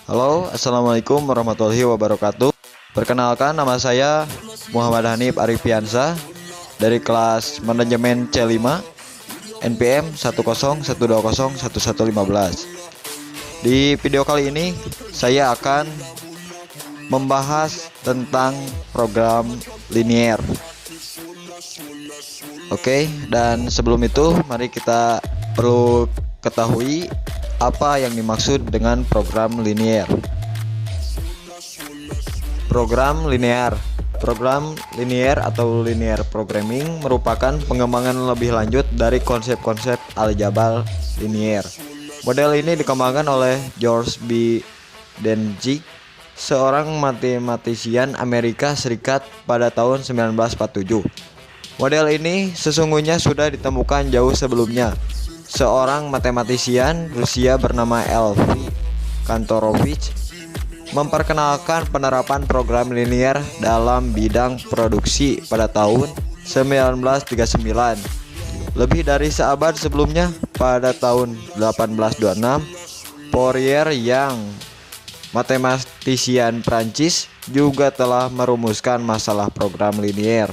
Halo, Assalamualaikum warahmatullahi wabarakatuh. Perkenalkan, nama saya Muhammad Hanif Arifiansa dari kelas Manajemen C5 NPM 101201115. Di video kali ini saya akan membahas tentang program linier. Oke, dan sebelum itu mari kita perlu ketahui apa yang dimaksud dengan program linier. Program linier atau linear programming merupakan pengembangan lebih lanjut dari konsep-konsep aljabar linier. Model ini dikembangkan oleh George B. Dantzig, seorang matematisian Amerika Serikat pada tahun 1947. Model ini sesungguhnya sudah ditemukan jauh sebelumnya. Seorang matematisian Rusia bernama Lv Kantorovich memperkenalkan penerapan program linier dalam bidang produksi pada tahun 1939. Lebih dari seabad sebelumnya, pada tahun 1826, Fourier yang matematisian Prancis juga telah merumuskan masalah program linier.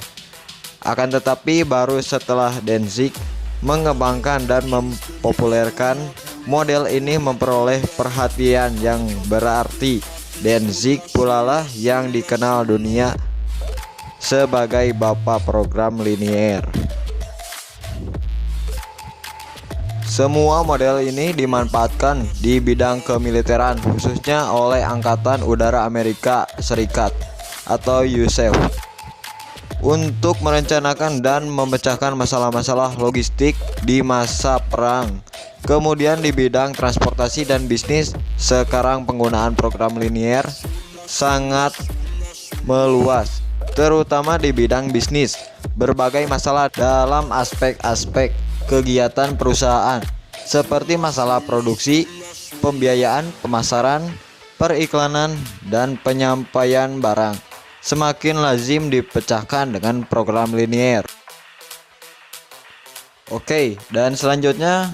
Akan tetapi baru setelah Dantzig mengembangkan dan mempopulerkan model ini memperoleh perhatian yang berarti. Dantzig pula lah yang dikenal dunia sebagai bapak program linier. Semua model ini dimanfaatkan di bidang kemiliteran, khususnya oleh Angkatan Udara Amerika Serikat atau USAF, untuk merencanakan dan memecahkan masalah-masalah logistik di masa perang. Kemudian di bidang transportasi dan bisnis, sekarang penggunaan program linier sangat meluas, terutama di bidang bisnis. Berbagai masalah dalam aspek-aspek kegiatan perusahaan, seperti masalah produksi, pembiayaan, pemasaran, periklanan, dan penyampaian barang, semakin lazim dipecahkan dengan program linier. Oke, dan selanjutnya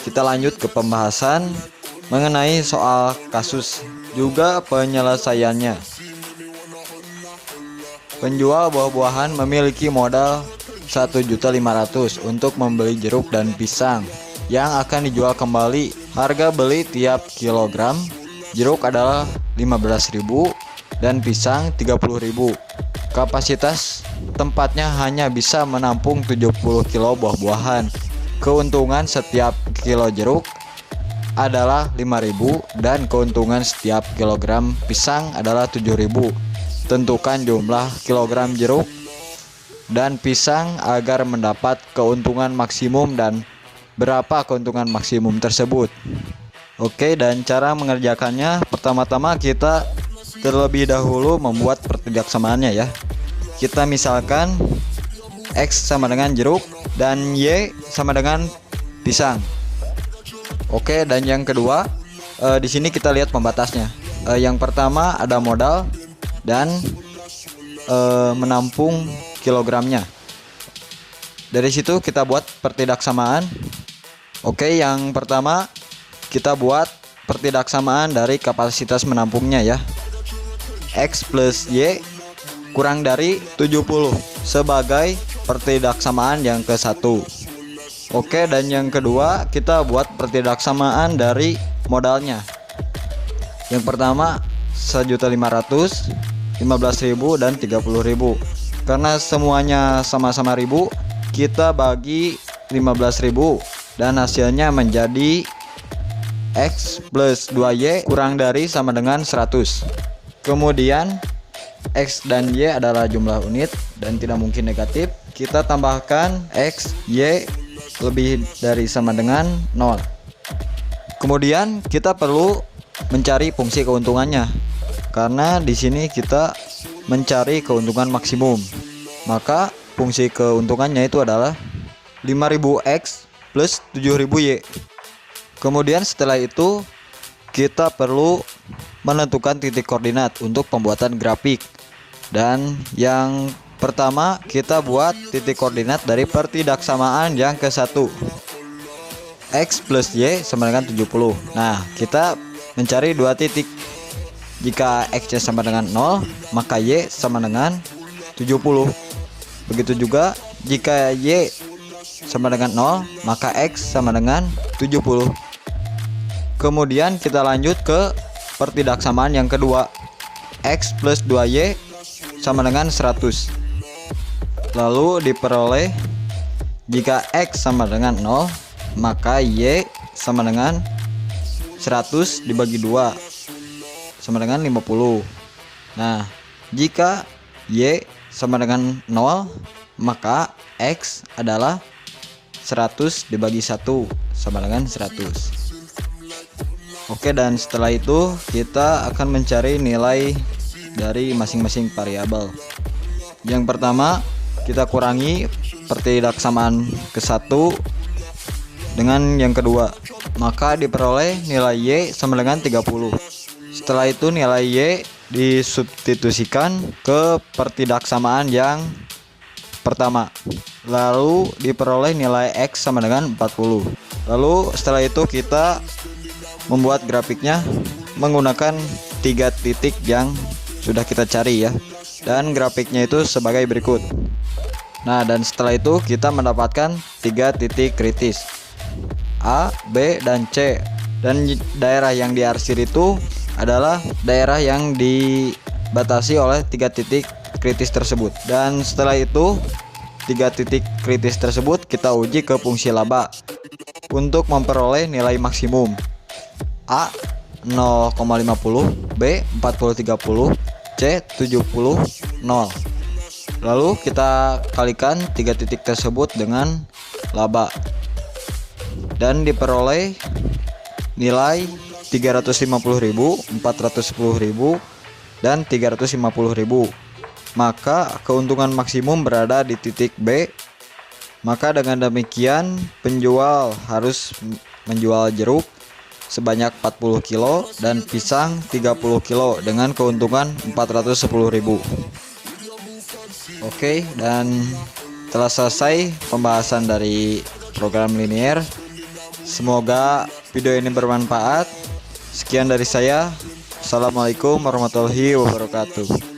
kita lanjut ke pembahasan mengenai soal kasus juga penyelesaiannya. Penjual buah-buahan memiliki modal 1.500.000 untuk membeli jeruk dan pisang yang akan dijual kembali. Harga beli tiap kilogram jeruk adalah 15.000 dan pisang 30.000. Kapasitas tempatnya hanya bisa menampung 70 kilo buah-buahan. Keuntungan setiap kilo jeruk adalah 5.000 dan keuntungan setiap kilogram pisang adalah 7.000. Tentukan jumlah kilogram jeruk dan pisang agar mendapat keuntungan maksimum dan berapa keuntungan maksimum tersebut. Oke, dan cara mengerjakannya, pertama-tama kita terlebih dahulu membuat pertidaksamaannya ya. Kita misalkan X sama dengan jeruk dan Y sama dengan pisang. Oke, dan yang kedua, di sini kita lihat pembatasnya. Yang pertama ada modal dan menampung kilogramnya. Dari situ kita buat pertidaksamaan. Oke, yang pertama kita buat pertidaksamaan dari kapasitas menampungnya ya. X plus Y kurang dari 70 sebagai pertidaksamaan yang ke-1. Oke, dan yang kedua kita buat pertidaksamaan dari modalnya. Yang pertama 1.500.000, 15.000 dan 30.000. Karena semuanya sama-sama ribu, kita bagi 15.000 dan hasilnya menjadi X plus 2Y kurang dari sama dengan 100. Kemudian X dan Y adalah jumlah unit dan tidak mungkin negatif. Kita tambahkan X, Y lebih dari sama dengan 0. Kemudian kita perlu mencari fungsi keuntungannya. Karena di sini kita mencari keuntungan maksimum. Maka fungsi keuntungannya itu adalah 5.000X plus 7.000Y. Kemudian setelah itu kita perlu menentukan titik koordinat untuk pembuatan grafik. Dan yang pertama kita buat titik koordinat dari pertidaksamaan yang ke-1. X plus Y sama dengan 70. Nah, kita mencari dua titik Jika X-nya sama dengan 0, maka Y sama dengan 70. Begitu juga jika Y sama dengan 0, maka X sama dengan 70. Kemudian kita lanjut ke pertidaksamaan yang kedua. X plus 2Y sama dengan 100. Lalu diperoleh jika X sama dengan 0, maka Y sama dengan 100 dibagi 2 sama dengan 50. Nah, jika Y sama dengan 0, maka X adalah 100 dibagi 1 sama dengan 100. Oke, dan setelah itu kita akan mencari nilai dari masing-masing variabel. Yang pertama, kita kurangi pertidaksamaan ke-1 dengan yang kedua, maka diperoleh nilai Y sama dengan 30. Setelah itu nilai Y disubstitusikan ke pertidaksamaan yang pertama, lalu diperoleh nilai X sama dengan 40. Lalu setelah itu kita membuat grafiknya menggunakan 3 titik yang sudah kita cari ya, dan grafiknya itu sebagai berikut. Nah, dan setelah itu kita mendapatkan 3 titik kritis A, B, dan C, dan daerah yang diarsir itu adalah daerah yang dibatasi oleh 3 titik kritis tersebut. Dan setelah itu 3 titik kritis tersebut kita uji ke fungsi laba untuk memperoleh nilai maksimum. A 0,50, B 40,30, C 70, 0. Lalu kita kalikan 3 titik tersebut dengan laba dan diperoleh nilai 350.000, 410.000, dan 350.000. Maka keuntungan maksimum berada di titik B. Maka dengan demikian penjual harus menjual jeruk sebanyak 40 kilo dan pisang 30 kilo dengan keuntungan 410.000. Oke, dan telah selesai pembahasan dari program linier. Semoga video ini bermanfaat. Sekian dari saya. Assalamualaikum warahmatullahi wabarakatuh.